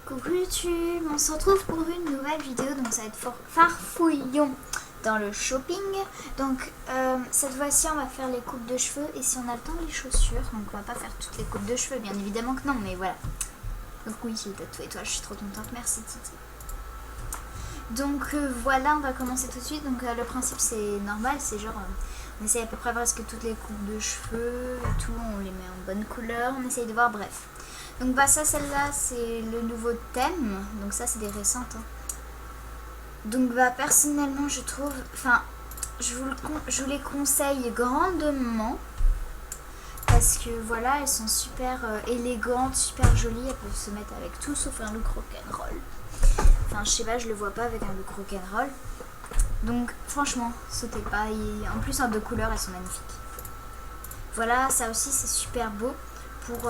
Coucou YouTube, on se retrouve pour une nouvelle vidéo, donc ça va être farfouillon dans le shopping. Donc cette fois-ci on va faire les coupes de cheveux et si on a le temps les chaussures. Donc on va pas faire toutes les coupes de cheveux, bien évidemment que non, mais voilà. Donc oui, j'ai tatoué toi, je suis trop contente, merci Titi. Donc voilà, on va commencer tout de suite. Donc le principe c'est normal, c'est genre on essaye à peu près presque toutes les coupes de cheveux et tout, on les met en bonne couleur, on essaye de voir, bref. Donc bah ça, celle-là c'est le nouveau thème, donc ça c'est des récentes hein. Donc bah personnellement je trouve, enfin je vous les conseille grandement parce que voilà, elles sont super élégantes, super jolies, elles peuvent se mettre avec tout sauf un look rock'n'roll. Enfin je sais pas, je le vois pas avec un look rock'n'roll. Donc franchement sautez pas, et en plus en deux couleurs elles sont magnifiques. Voilà, ça aussi c'est super beau pour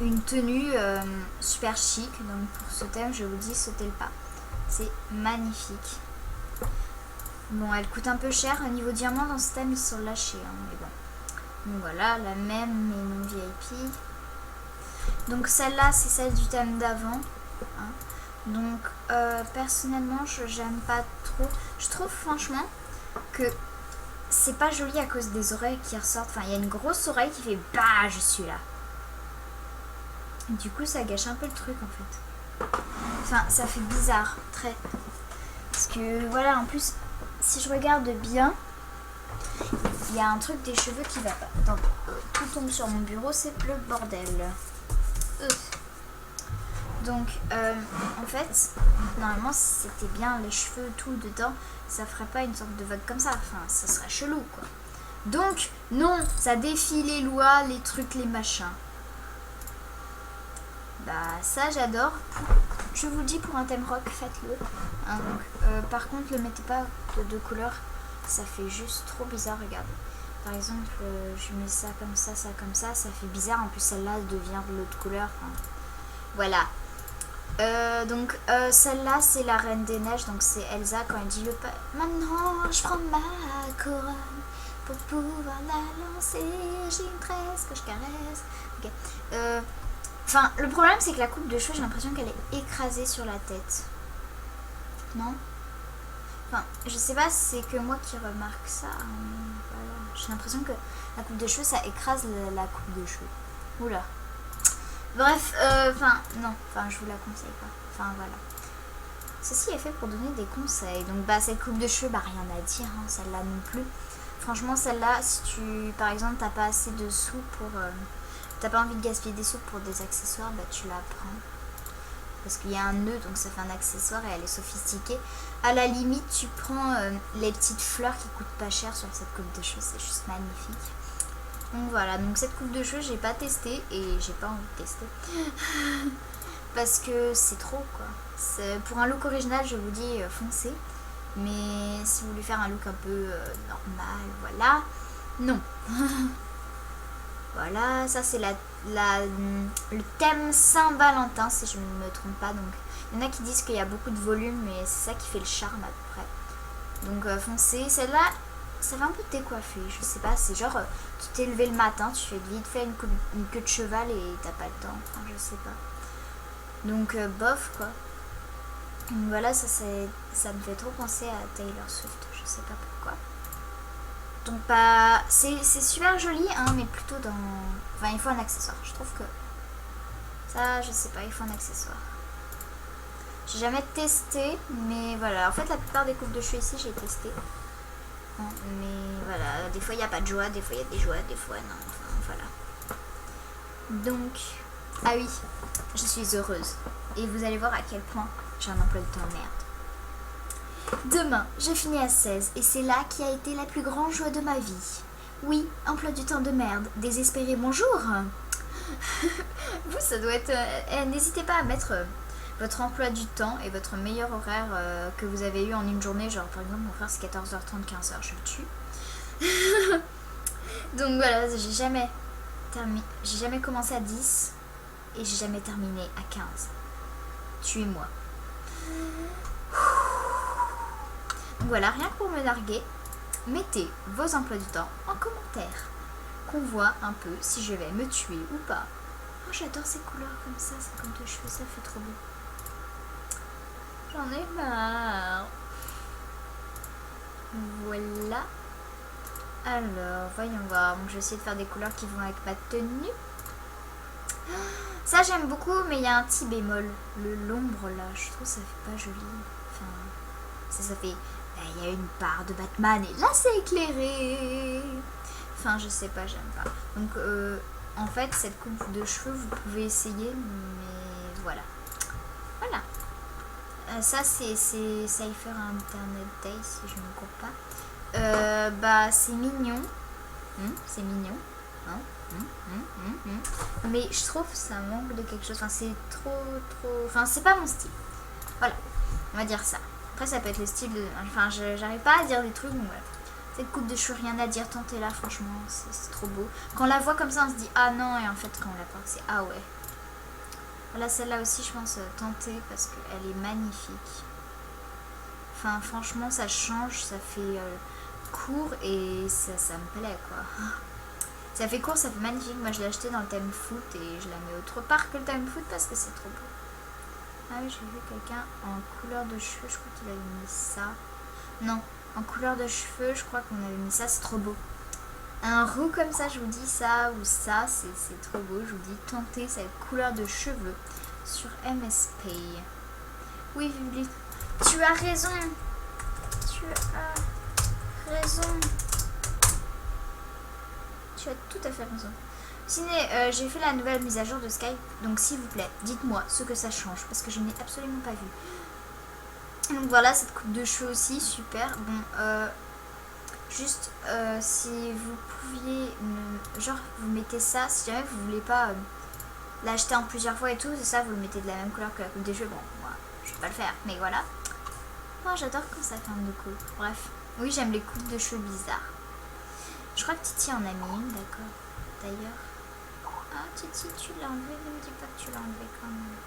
une tenue super chic. Donc pour ce thème je vous dis sautez le pas, c'est magnifique. Bon, elle coûte un peu cher, au niveau diamant dans ce thème ils sont lâchés hein, mais bon. Donc voilà, la même mais non VIP. Donc celle-là c'est celle du thème d'avant hein. Donc personnellement j'aime pas trop, je trouve franchement que c'est pas joli à cause des oreilles qui ressortent. Enfin il y a une grosse oreille qui fait bah je suis là. Du coup ça gâche un peu le truc en fait. Enfin ça fait bizarre, très. Parce que voilà, en plus si je regarde bien, il y a un truc des cheveux qui va pas. Donc tout tombe sur mon bureau, c'est le bordel. Donc en fait, normalement si c'était bien les cheveux tout dedans, ça ferait pas une sorte de vague comme ça. Enfin ça serait chelou quoi. Donc non, ça défie les lois, les trucs, les machins. Bah ça j'adore. Je vous le dis, pour un thème rock faites-le hein, donc, par contre le mettez pas de deux couleurs, ça fait juste trop bizarre. Regarde par exemple je mets ça comme ça comme ça fait bizarre. En plus celle-là devient de l'autre couleur hein. Voilà. Donc celle-là c'est la Reine des Neiges, donc c'est Elsa quand elle dit le pas. Maintenant je prends ma couronne pour pouvoir la lancer, j'ai une tresse que je caresse. Ok. Enfin, le problème c'est que la coupe de cheveux, j'ai l'impression qu'elle est écrasée sur la tête. Non? Enfin, je sais pas si c'est que moi qui remarque ça. Voilà. J'ai l'impression que la coupe de cheveux, ça écrase la coupe de cheveux. Oula. Bref, enfin, non. Enfin, je vous la conseille pas. Enfin, voilà. Ceci est fait pour donner des conseils. Donc, bah, cette coupe de cheveux, bah, rien à dire, hein, celle-là non plus. Franchement, celle-là, si tu, par exemple, t'as pas assez de sous pour... t'as pas envie de gaspiller des sous pour des accessoires, bah tu la prends. Parce qu'il y a un nœud, donc ça fait un accessoire et elle est sophistiquée. À la limite, tu prends les petites fleurs qui coûtent pas cher sur cette coupe de cheveux, c'est juste magnifique. Donc voilà, donc cette coupe de cheveux, j'ai pas testé et j'ai pas envie de tester. Parce que c'est trop quoi. Pour un look original, je vous dis foncez. Mais si vous voulez faire un look un peu normal, voilà, non. Voilà, ça c'est le thème Saint-Valentin si je ne me trompe pas. Donc il y en a qui disent qu'il y a beaucoup de volume, mais c'est ça qui fait le charme à peu près. Donc foncez, celle-là ça va un peu décoiffer, je sais pas, c'est genre tu t'es levé le matin, tu fais vite fait une queue de cheval et t'as pas le temps, enfin je sais pas. Donc bof quoi. Donc voilà, ça me fait trop penser à Taylor Swift, je sais pas pourquoi. Donc bah c'est super joli hein, mais plutôt dans... Enfin il faut un accessoire, je trouve que... Ça je sais pas, il faut un accessoire. J'ai jamais testé, mais voilà. En fait la plupart des coupes de cheveux ici j'ai testé. Hein, mais voilà, des fois il n'y a pas de joie, des fois il y a des joies, des fois non, enfin voilà. Donc, ah oui, je suis heureuse. Et vous allez voir à quel point j'ai un emploi de temps de merde. Demain, je finis à 16 et c'est là qui a été la plus grande joie de ma vie. Oui, emploi du temps de merde, désespéré bonjour. Vous, ça doit être... n'hésitez pas à mettre votre emploi du temps et votre meilleur horaire que vous avez eu en une journée. Genre, par exemple, mon frère, c'est 14h30, 15h, je le tue. Donc voilà, j'ai jamais commencé à 10 et j'ai jamais terminé à 15. Tuez-moi. Voilà, rien que pour me larguer, mettez vos emplois du temps en commentaire, qu'on voit un peu si je vais me tuer ou pas. Oh, j'adore ces couleurs comme ça de cheveux, ça fait trop beau. J'en ai marre. Voilà. Alors, voyons voir. Donc, je vais essayer de faire des couleurs qui vont avec ma tenue. Ça, j'aime beaucoup, mais il y a un petit bémol. L'ombre, là, je trouve ça fait pas joli. Enfin, ça fait... Il y a une part de Batman et là, c'est éclairé. Enfin, je sais pas, j'aime pas. Donc, en fait, cette coupe de cheveux, vous pouvez essayer, mais voilà. Voilà. Ça, c'est Cypher Internet Day, si je ne me cours pas. Bah, c'est mignon. C'est mignon. Mais je trouve que ça manque de quelque chose. Enfin, c'est trop... Enfin, c'est pas mon style. Voilà. On va dire ça. Après, ça peut être le style de... Enfin, j'arrive pas à dire des trucs, donc voilà. Cette coupe de cheveux, rien à dire. Tentez-la, franchement, c'est trop beau. Quand on la voit comme ça, on se dit ah non, et en fait, quand on la porte, c'est ah ouais. Voilà, celle-là aussi, je pense tenter parce qu'elle est magnifique. Enfin, franchement, ça change, ça fait court et ça me plaît, quoi. Ça fait court, ça fait magnifique. Moi, je l'ai acheté dans le thème foot et je la mets autre part que le thème foot parce que c'est trop beau. Ah oui, j'ai vu quelqu'un en couleur de cheveux, je crois qu'il avait mis ça. Non, en couleur de cheveux, je crois qu'on avait mis ça, c'est trop beau. Un roux comme ça, je vous dis ça ou ça, c'est trop beau. Je vous dis, tentez cette couleur de cheveux sur MSP. Oui, Vivi, tu as raison. Tu as raison. Tu as tout à fait raison. Ciné, j'ai fait la nouvelle mise à jour de Skype, donc s'il vous plaît, dites-moi ce que ça change, parce que je n'ai absolument pas vu. Donc voilà, cette coupe de cheveux aussi, super. Bon, juste, si vous pouviez, genre, vous mettez ça, si jamais vous voulez pas l'acheter en plusieurs fois et tout, c'est ça, vous le mettez de la même couleur que la coupe des cheveux. Bon, moi, je vais pas le faire, mais voilà. Oh, j'adore quand ça fait un de coupe. Bref, oui, j'aime les coupes de cheveux bizarres. Je crois que Titi en a mis une, d'accord. D'ailleurs. Ah, Titi, tu l'as enlevé. Ne me dis pas que tu l'as enlevé quand même.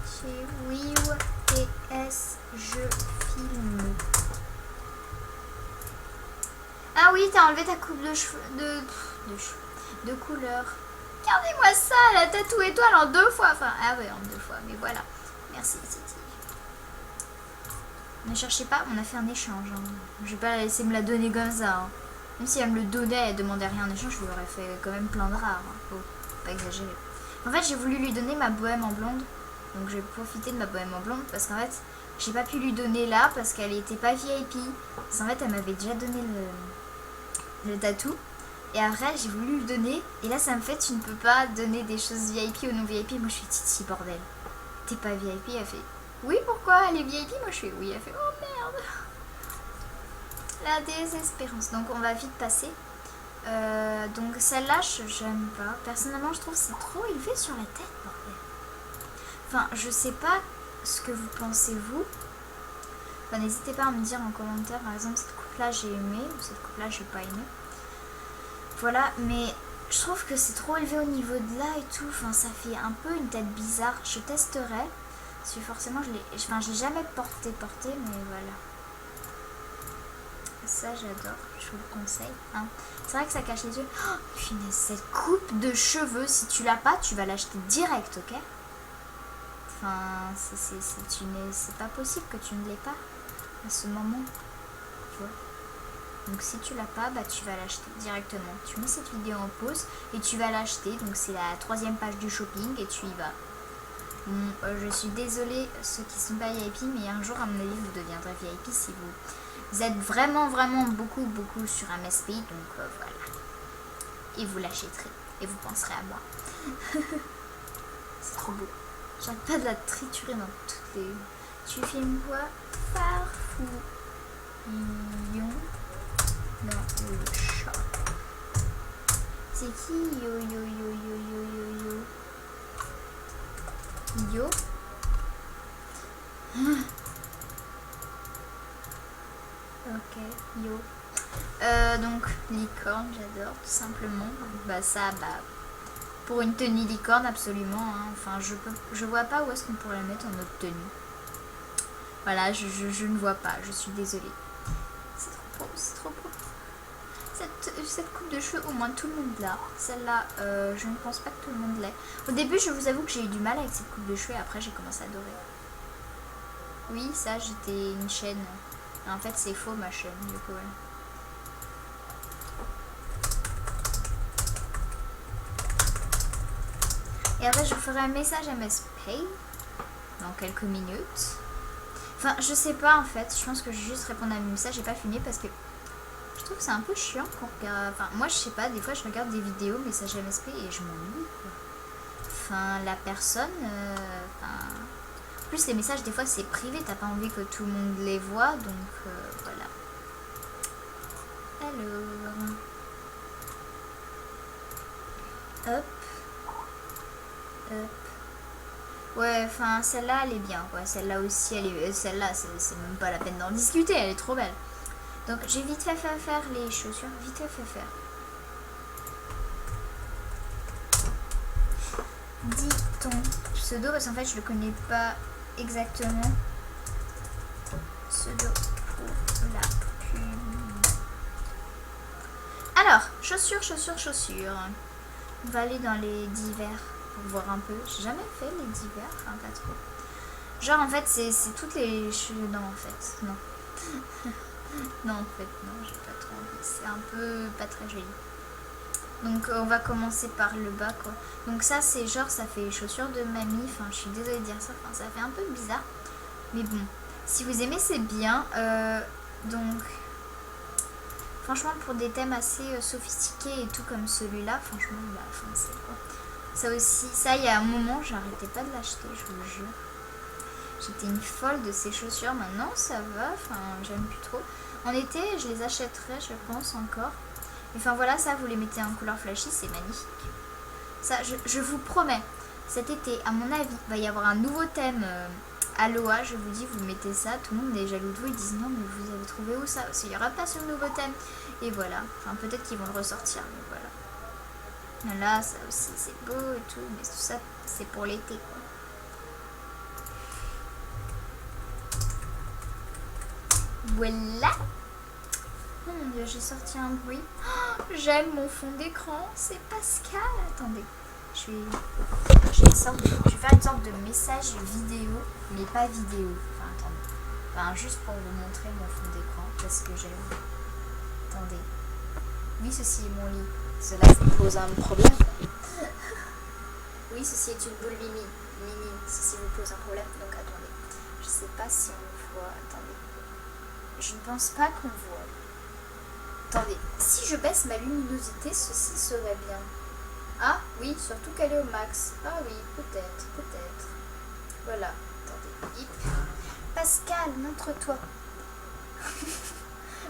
Chez Wiw TS, je filme. Ah oui, t'as enlevé ta coupe de cheveux. De couleur. Regardez-moi ça, la tatou étoile en 2 fois. Enfin, ah ouais, en 2 fois. Mais voilà. Merci, Titi. Ne cherchez pas, on a fait un échange. Hein. Je vais pas la laisser me la donner comme ça. Hein. Même si elle me le donnait, elle demandait rien en échange, je lui aurais fait quand même plein de rares. Hein. Faut pas exagérer. En fait, j'ai voulu lui donner ma bohème en blonde. Donc j'ai profité de ma bohème en blonde parce qu'en fait, j'ai pas pu lui donner là parce qu'elle était pas VIP. Parce qu'en fait, elle m'avait déjà donné le tatou. Et après, j'ai voulu lui donner. Et là, ça me fait, tu ne peux pas donner des choses VIP ou non VIP. Moi, je suis Titi, bordel. T'es pas VIP, elle fait... Oui, pourquoi elle est VIP? Moi je fais oui, elle fait oh merde. La désespérance. Donc on va vite passer. Donc celle-là, j'aime pas. Personnellement, je trouve que c'est trop élevé sur la tête, bordel. Enfin, je sais pas ce que vous pensez vous. Enfin, n'hésitez pas à me dire en commentaire. Par exemple, cette coupe-là j'ai aimé, ou cette coupe-là j'ai pas aimé. Voilà, mais je trouve que c'est trop élevé au niveau de là et tout. Enfin, ça fait un peu une tête bizarre. Je testerai. Parce que forcément, je l'ai jamais porté, mais voilà. Ça, j'adore. Je vous le conseille. Hein. C'est vrai que ça cache les yeux. Oh, punaise, cette coupe de cheveux, si tu l'as pas, tu vas l'acheter direct, ok? Enfin, c'est pas possible que tu ne l'aies pas à ce moment. Tu vois? Donc, si tu l'as pas, bah, tu vas l'acheter directement. Tu mets cette vidéo en pause et tu vas l'acheter. Donc, c'est la 3e page du shopping et tu y vas. Bon, je suis désolée ceux qui sont pas VIP, mais un jour à mon avis vous deviendrez VIP si vous êtes vraiment beaucoup sur MSP, donc voilà. Et vous l'achèterez et vous penserez à moi. C'est trop beau. J'arrête pas de la triturer dans toutes les... Tu filmes quoi? Farfouillon dans le chat. C'est qui? Yo. Ok, yo. Donc, licorne, j'adore, tout simplement. Bah ça, pour une tenue licorne, absolument. Hein. Enfin, je vois pas où est-ce qu'on pourrait la mettre en autre tenue. Voilà, je ne vois pas, je suis désolée. C'est trop beau, c'est trop beau. cette coupe de cheveux, au moins tout le monde l'a. Celle-là, je ne pense pas que tout le monde l'ait. Au début, je vous avoue que j'ai eu du mal avec cette coupe de cheveux et après, j'ai commencé à adorer. Oui, ça, j'étais une chaîne. En fait, c'est faux, ma chaîne, du coup, ouais. Et après, je vous ferai un message MSP dans quelques minutes. Enfin, je sais pas, en fait. Je pense que je vais juste répondre à mes messages. J'ai pas fini parce que je trouve que c'est un peu chiant qu'on regarde. Enfin, moi, je sais pas, des fois, je regarde des vidéos, messages MSP, et je m'ennuie, quoi. Enfin, la personne... En plus, les messages, des fois, c'est privé. T'as pas envie que tout le monde les voit, donc voilà. Alors... Hop. Hop. Ouais, enfin, celle-là, elle est bien, quoi. Celle-là aussi, elle est... Celle-là, c'est même pas la peine d'en discuter, elle est trop belle. Donc, j'ai vite fait faire les chaussures. Vite fait faire. Dis ton pseudo, parce qu'en fait, je le connais pas exactement. Pseudo pour la pub. Alors, chaussures. On va aller dans les divers pour voir un peu. J'ai jamais fait les divers, enfin pas trop. Genre en fait c'est toutes les cheveux. Non en fait, non. Non en fait, non, j'ai pas trop envie. C'est un peu pas très joli. Donc on va commencer par le bas quoi. Donc ça c'est genre ça fait chaussures de mamie. Enfin je suis désolée de dire ça, enfin, ça fait un peu bizarre. Mais bon, si vous aimez c'est bien. Donc franchement pour des thèmes assez sophistiqués et tout comme celui-là, franchement bah foncez quoi. Ça aussi, ça il y a un moment j'arrêtais pas de l'acheter, je vous jure. J'étais une folle de ces chaussures, maintenant ça va, enfin j'aime plus trop. En été je les achèterai je pense encore. Enfin voilà, ça vous les mettez en couleur flashy, c'est magnifique. Ça je vous promets, cet été à mon avis va y avoir un nouveau thème Aloha, je vous dis, vous mettez ça, tout le monde est jaloux de vous, ils disent non mais vous avez trouvé où ça? Parce qu'il n'y aura pas ce nouveau thème. Et voilà, enfin peut-être qu'ils vont le ressortir, mais voilà. Là, ça aussi c'est beau et tout, mais tout ça c'est pour l'été quoi. Voilà. Oh mon dieu, j'ai sorti un bruit. Oh, j'aime mon fond d'écran, c'est Pascal. Attendez, je vais faire une sorte de message vidéo, mais pas vidéo. Enfin, attendez. Enfin, juste pour vous montrer mon fond d'écran, parce que j'aime. Attendez. Oui, ceci est mon lit. Cela pose un problème. Oui, ceci est une boule Mimi. Mimi, ceci vous pose un problème. Donc attendez. Je sais pas si on voit. Attendez. Je ne pense pas qu'on voit. Attendez. Si je baisse ma luminosité, ceci serait bien. Ah oui, surtout qu'elle est au max. Ah oui, peut-être. Voilà. Attendez. Hip. Pascal, montre-toi.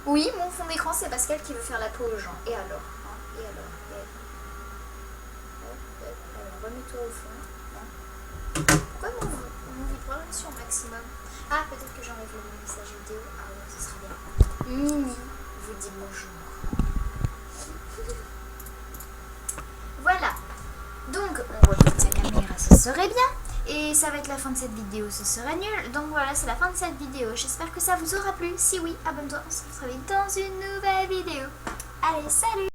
Oui, mon fond d'écran, c'est Pascal qui veut faire la peau aux gens. Et alors alors, remets-toi au fond. Pourquoi mon vibreur est sur maximum? Ah, peut-être que j'enlève le message vidéo. Ah oui, ce sera bien. Mini vous dit bonjour. Voilà. Donc, on retourne sa caméra, ce serait bien. Et ça va être la fin de cette vidéo, ce serait nul. Donc voilà, c'est la fin de cette vidéo. J'espère que ça vous aura plu. Si oui, abonne-toi, on se retrouve dans une nouvelle vidéo. Allez, salut!